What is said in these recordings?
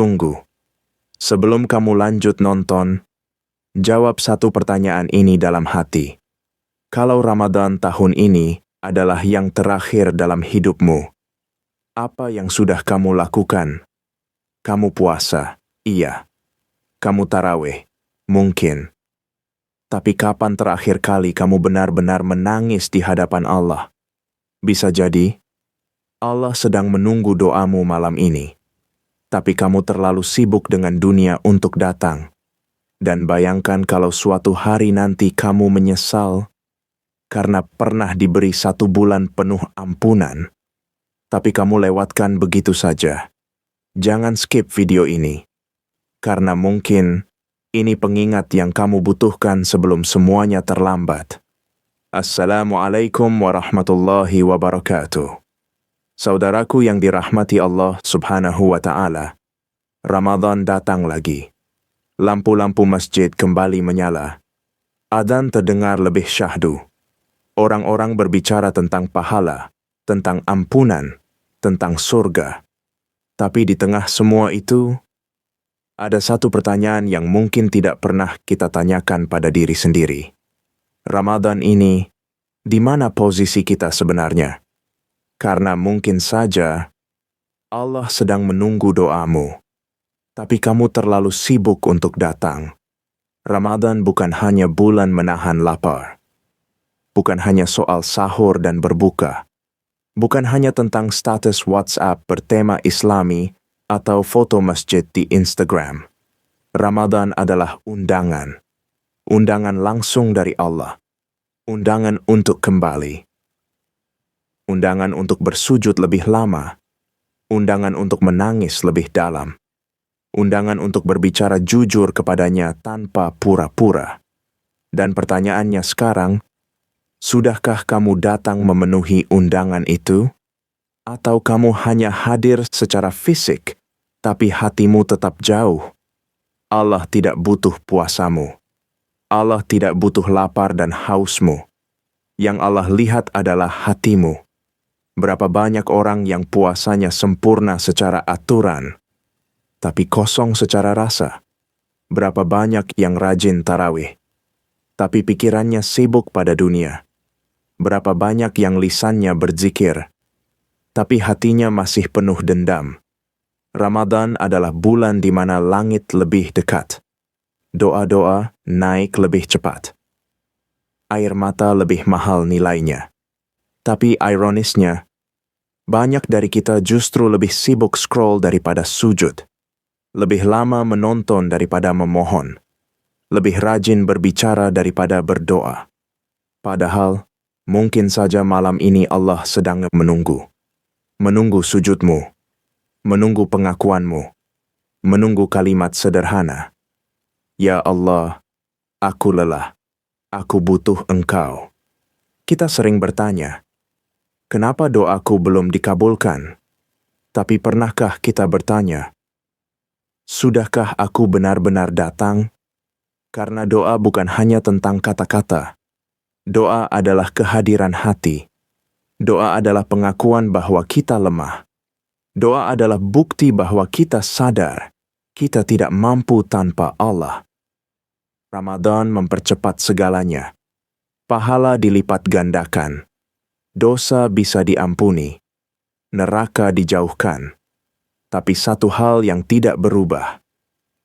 Tunggu. Sebelum kamu lanjut nonton, jawab satu pertanyaan ini dalam hati. Kalau Ramadan tahun ini adalah yang terakhir dalam hidupmu, apa yang sudah kamu lakukan? Kamu puasa, iya. Kamu tarawih, mungkin. Tapi kapan terakhir kali kamu benar-benar menangis di hadapan Allah? Bisa jadi, Allah sedang menunggu doamu malam ini. Tapi kamu terlalu sibuk dengan dunia untuk datang. Dan bayangkan kalau suatu hari nanti kamu menyesal karena pernah diberi 1 bulan penuh ampunan, tapi kamu lewatkan begitu saja. Jangan skip video ini, karena mungkin ini pengingat yang kamu butuhkan sebelum semuanya terlambat. Assalamualaikum warahmatullahi wabarakatuh. Saudaraku yang dirahmati Allah Subhanahu wa Ta'ala, Ramadan datang lagi. Lampu-lampu masjid kembali menyala. Adzan terdengar lebih syahdu. Orang-orang berbicara tentang pahala, tentang ampunan, tentang surga. Tapi di tengah semua itu, ada satu pertanyaan yang mungkin tidak pernah kita tanyakan pada diri sendiri. Ramadan ini, di mana posisi kita sebenarnya? Karena mungkin saja Allah sedang menunggu doamu, tapi kamu terlalu sibuk untuk datang. Ramadan bukan hanya bulan menahan lapar, bukan hanya soal sahur dan berbuka, bukan hanya tentang status WhatsApp bertema Islami atau foto masjid di Instagram. Ramadan adalah undangan. Undangan langsung dari Allah. Undangan untuk kembali. Undangan untuk bersujud lebih lama. Undangan untuk menangis lebih dalam. Undangan untuk berbicara jujur kepadanya tanpa pura-pura. Dan pertanyaannya sekarang, sudahkah kamu datang memenuhi undangan itu? Atau kamu hanya hadir secara fisik, tapi hatimu tetap jauh? Allah tidak butuh puasamu. Allah tidak butuh lapar dan hausmu. Yang Allah lihat adalah hatimu. Berapa banyak orang yang puasanya sempurna secara aturan, tapi kosong secara rasa? Berapa banyak yang rajin tarawih, tapi pikirannya sibuk pada dunia? Berapa banyak yang lisannya berzikir, tapi hatinya masih penuh dendam? Ramadan adalah bulan di mana langit lebih dekat. Doa-doa naik lebih cepat. Air mata lebih mahal nilainya. Tapi ironisnya, banyak dari kita justru lebih sibuk scroll daripada sujud. Lebih lama menonton daripada memohon. Lebih rajin berbicara daripada berdoa. Padahal, mungkin saja malam ini Allah sedang menunggu. Menunggu sujudmu. Menunggu pengakuanmu. Menunggu kalimat sederhana. Ya Allah, aku lelah. Aku butuh Engkau. Kita sering bertanya, kenapa doaku belum dikabulkan? Tapi pernahkah kita bertanya, sudahkah aku benar-benar datang? Karena doa bukan hanya tentang kata-kata. Doa adalah kehadiran hati. Doa adalah pengakuan bahwa kita lemah. Doa adalah bukti bahwa kita sadar kita tidak mampu tanpa Allah. Ramadan mempercepat segalanya. Pahala dilipat gandakan. Dosa bisa diampuni. Neraka dijauhkan. Tapi satu hal yang tidak berubah.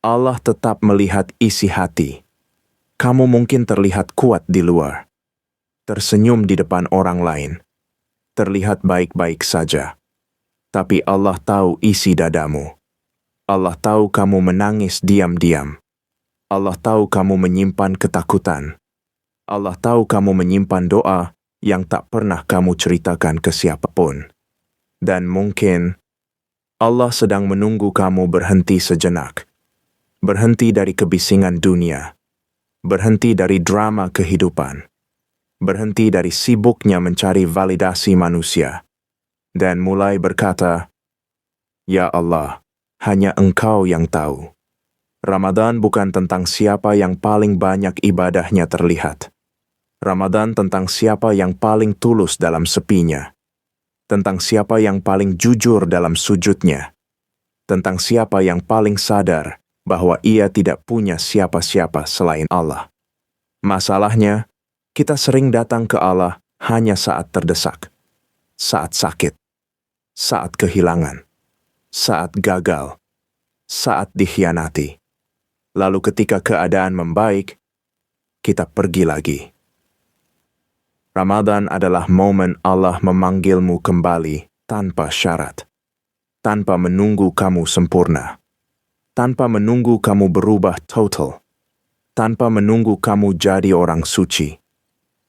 Allah tetap melihat isi hati. Kamu mungkin terlihat kuat di luar. Tersenyum di depan orang lain. Terlihat baik-baik saja. Tapi Allah tahu isi dadamu. Allah tahu kamu menangis diam-diam. Allah tahu kamu menyimpan ketakutan. Allah tahu kamu menyimpan doa yang tak pernah kamu ceritakan ke siapapun. Dan mungkin Allah sedang menunggu kamu berhenti sejenak. Berhenti dari kebisingan dunia. Berhenti dari drama kehidupan. Berhenti dari sibuknya mencari validasi manusia. Dan mulai berkata, Ya Allah, hanya Engkau yang tahu. Ramadan bukan tentang siapa yang paling banyak ibadahnya terlihat. Ramadan tentang siapa yang paling tulus dalam sepinya. Tentang siapa yang paling jujur dalam sujudnya. tentang siapa yang paling sadar bahwa ia tidak punya siapa-siapa selain Allah. Masalahnya, kita sering datang ke Allah hanya saat terdesak, saat sakit, saat kehilangan, saat gagal, saat dikhianati. Lalu ketika keadaan membaik, kita pergi lagi. Ramadan adalah momen Allah memanggilmu kembali tanpa syarat, tanpa menunggu kamu sempurna, tanpa menunggu kamu berubah total, tanpa menunggu kamu jadi orang suci.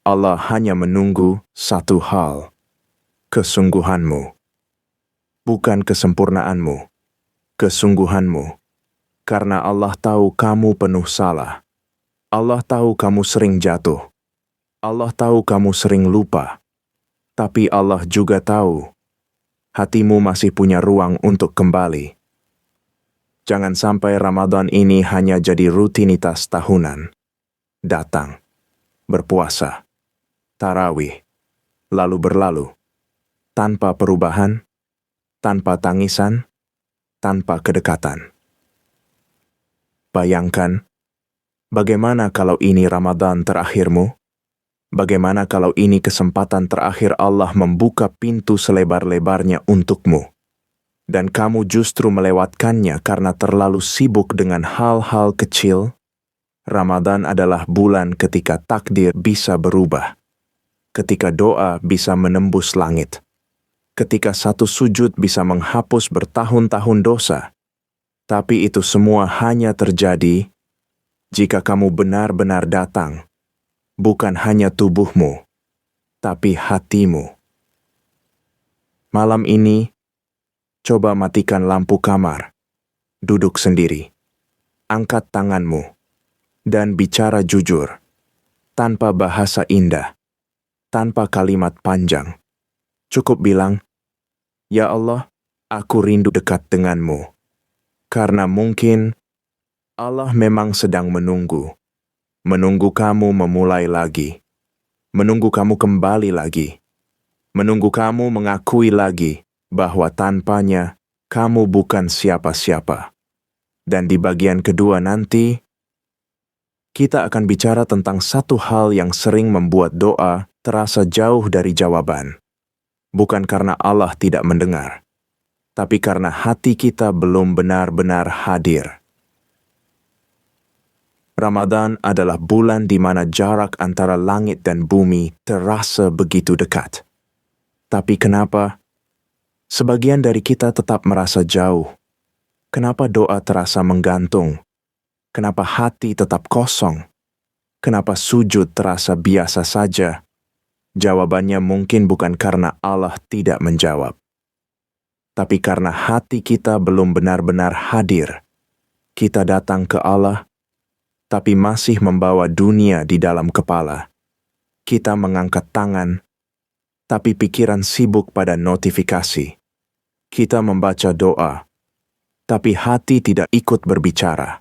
Allah hanya menunggu satu hal, kesungguhanmu. Bukan kesempurnaanmu, kesungguhanmu. Karena Allah tahu kamu penuh salah. Allah tahu kamu sering jatuh. Allah tahu kamu sering lupa. Tapi Allah juga tahu hatimu masih punya ruang untuk kembali. Jangan sampai Ramadan ini hanya jadi rutinitas tahunan. Datang, berpuasa, tarawih, lalu berlalu. Tanpa perubahan, tanpa tangisan, tanpa kedekatan. Bayangkan, bagaimana kalau ini Ramadan terakhirmu? Bagaimana kalau ini kesempatan terakhir Allah membuka pintu selebar-lebarnya untukmu, dan kamu justru melewatkannya karena terlalu sibuk dengan hal-hal kecil? Ramadan adalah bulan ketika takdir bisa berubah, ketika doa bisa menembus langit, ketika satu sujud bisa menghapus bertahun-tahun dosa. Tapi itu semua hanya terjadi jika kamu benar-benar datang, bukan hanya tubuhmu, tapi hatimu. Malam ini, coba matikan lampu kamar, duduk sendiri, angkat tanganmu, dan bicara jujur, tanpa bahasa indah, tanpa kalimat panjang. Cukup bilang, "Ya Allah, aku rindu dekat denganmu." Karena mungkin Allah memang sedang menunggu kamu memulai lagi, menunggu kamu kembali lagi, menunggu kamu mengakui lagi bahwa tanpanya kamu bukan siapa-siapa. Dan di bagian kedua nanti, kita akan bicara tentang satu hal yang sering membuat doa terasa jauh dari jawaban. Bukan karena Allah tidak mendengar, tapi karena hati kita belum benar-benar hadir. Ramadan adalah bulan di mana jarak antara langit dan bumi terasa begitu dekat. Tapi kenapa sebagian dari kita tetap merasa jauh? Kenapa doa terasa menggantung? Kenapa hati tetap kosong? Kenapa sujud terasa biasa saja? Jawabannya mungkin bukan karena Allah tidak menjawab, tapi karena hati kita belum benar-benar hadir. Kita datang ke Allah, tapi masih membawa dunia di dalam kepala. Kita mengangkat tangan, tapi pikiran sibuk pada notifikasi. Kita membaca doa, tapi hati tidak ikut berbicara.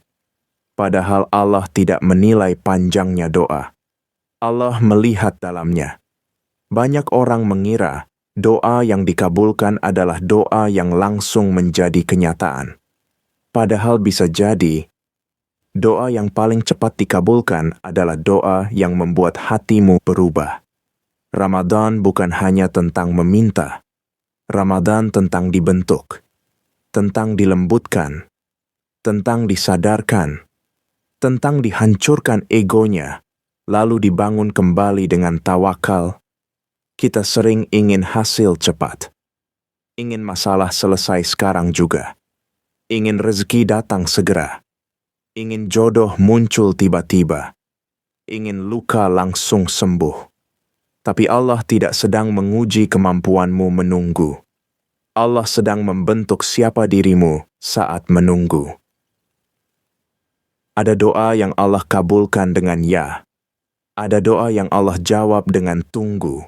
Padahal Allah tidak menilai panjangnya doa. Allah melihat dalamnya. Banyak orang mengira doa yang dikabulkan adalah doa yang langsung menjadi kenyataan. Padahal bisa jadi, doa yang paling cepat dikabulkan adalah doa yang membuat hatimu berubah. Ramadan bukan hanya tentang meminta. Ramadan tentang dibentuk, tentang dilembutkan, tentang disadarkan, tentang dihancurkan egonya, lalu dibangun kembali dengan tawakal. Kita sering ingin hasil cepat, ingin masalah selesai sekarang juga, ingin rezeki datang segera, ingin jodoh muncul tiba-tiba, ingin luka langsung sembuh. Tapi Allah tidak sedang menguji kemampuanmu menunggu. Allah sedang membentuk siapa dirimu saat menunggu. Ada doa yang Allah kabulkan dengan ya. Ada doa yang Allah jawab dengan tunggu.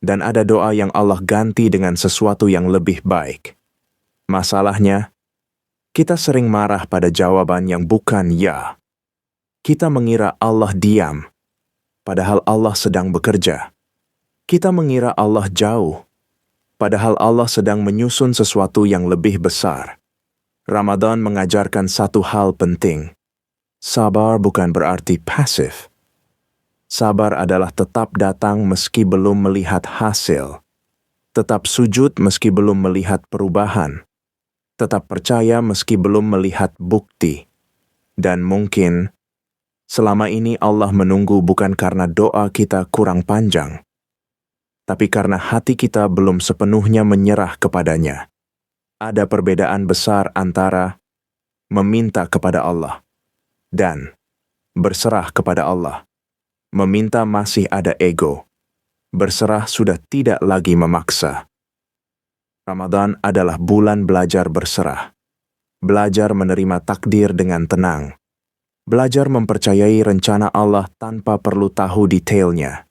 Dan ada doa yang Allah ganti dengan sesuatu yang lebih baik. Masalahnya, kita sering marah pada jawaban yang bukan ya. Kita mengira Allah diam, padahal Allah sedang bekerja. Kita mengira Allah jauh, padahal Allah sedang menyusun sesuatu yang lebih besar. Ramadan mengajarkan satu hal penting. Sabar bukan berarti pasif. Sabar adalah tetap datang meski belum melihat hasil. Tetap sujud meski belum melihat perubahan. Tetap percaya meski belum melihat bukti. Dan mungkin, selama ini Allah menunggu bukan karena doa kita kurang panjang, tapi karena hati kita belum sepenuhnya menyerah kepadanya. Ada perbedaan besar antara meminta kepada Allah dan berserah kepada Allah. Meminta masih ada ego. Berserah sudah tidak lagi memaksa. Ramadan adalah bulan belajar berserah. Belajar menerima takdir dengan tenang. Belajar mempercayai rencana Allah tanpa perlu tahu detailnya.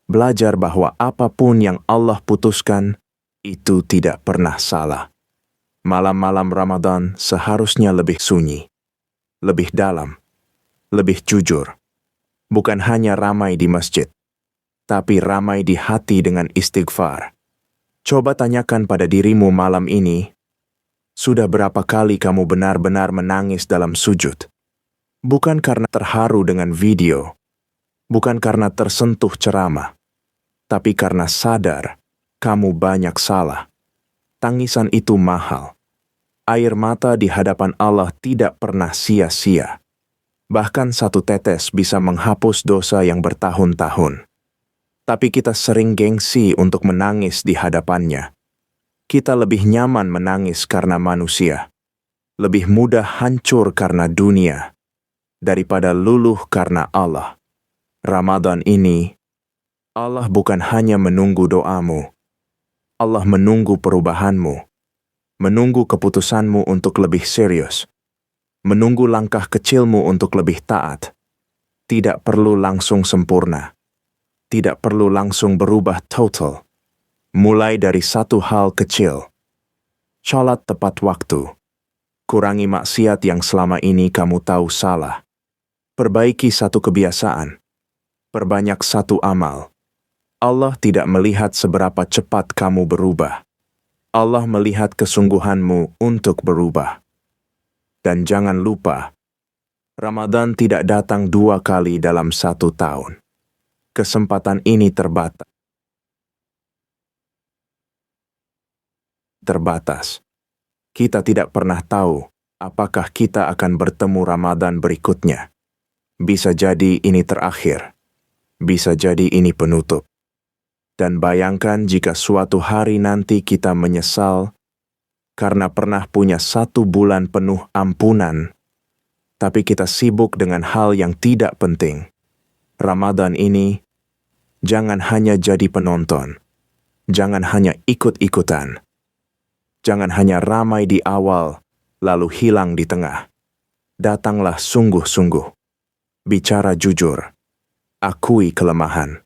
Belajar bahwa apapun yang Allah putuskan, itu tidak pernah salah. Malam-malam Ramadan seharusnya lebih sunyi, lebih dalam, lebih jujur. Bukan hanya ramai di masjid, tapi ramai di hati dengan istighfar. Coba tanyakan pada dirimu malam ini, sudah berapa kali kamu benar-benar menangis dalam sujud? Bukan karena terharu dengan video, bukan karena tersentuh ceramah, tapi karena sadar kamu banyak salah. Tangisan itu mahal. Air mata di hadapan Allah tidak pernah sia-sia. Bahkan satu tetes bisa menghapus dosa yang bertahun-tahun. Tapi kita sering gengsi untuk menangis di hadapannya. Kita lebih nyaman menangis karena manusia. Lebih mudah hancur karena dunia. Daripada luluh karena Allah. Ramadan ini, Allah bukan hanya menunggu doamu. Allah menunggu perubahanmu. Menunggu keputusanmu untuk lebih serius. Menunggu langkah kecilmu untuk lebih taat. Tidak perlu langsung sempurna. Tidak perlu langsung berubah total. Mulai dari satu hal kecil. Sholat tepat waktu. Kurangi maksiat yang selama ini kamu tahu salah. Perbaiki satu kebiasaan. Perbanyak satu amal. Allah tidak melihat seberapa cepat kamu berubah. Allah melihat kesungguhanmu untuk berubah. Dan jangan lupa, Ramadan tidak datang 2 kali dalam 1 tahun. Kesempatan ini terbatas. Kita tidak pernah tahu apakah kita akan bertemu Ramadan berikutnya. Bisa jadi ini terakhir. Bisa jadi ini penutup. Dan bayangkan jika suatu hari nanti kita menyesal karena pernah punya 1 bulan penuh ampunan, tapi kita sibuk dengan hal yang tidak penting. Ramadan ini, jangan hanya jadi penonton. Jangan hanya ikut-ikutan. Jangan hanya ramai di awal, lalu hilang di tengah. Datanglah sungguh-sungguh. Bicara jujur. Akui kelemahan.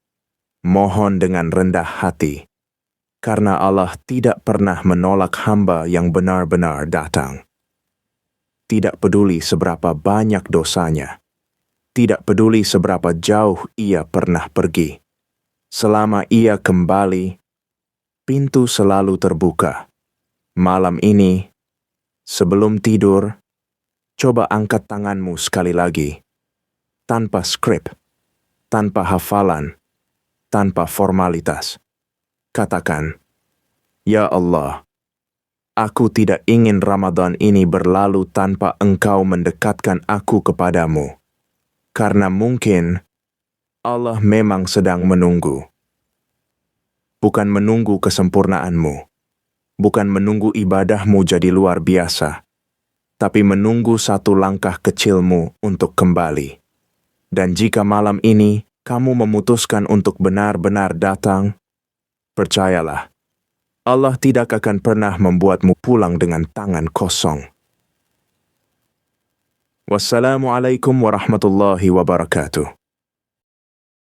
Mohon dengan rendah hati. Karena Allah tidak pernah menolak hamba yang benar-benar datang. Tidak peduli seberapa banyak dosanya. Tidak peduli seberapa jauh ia pernah pergi. Selama ia kembali, pintu selalu terbuka. Malam ini, sebelum tidur, coba angkat tanganmu sekali lagi. Tanpa skrip, tanpa hafalan, tanpa formalitas. Katakan, "Ya Allah, aku tidak ingin Ramadan ini berlalu tanpa Engkau mendekatkan aku kepadamu. Karena mungkin Allah memang sedang menunggu. Bukan menunggu kesempurnaanmu. Bukan menunggu ibadahmu jadi luar biasa. Tapi menunggu 1 langkah kecilmu untuk kembali. Dan jika malam ini kamu memutuskan untuk benar-benar datang, percayalah, Allah tidak akan pernah membuatmu pulang dengan tangan kosong." Wassalamualaikum warahmatullahi wabarakatuh.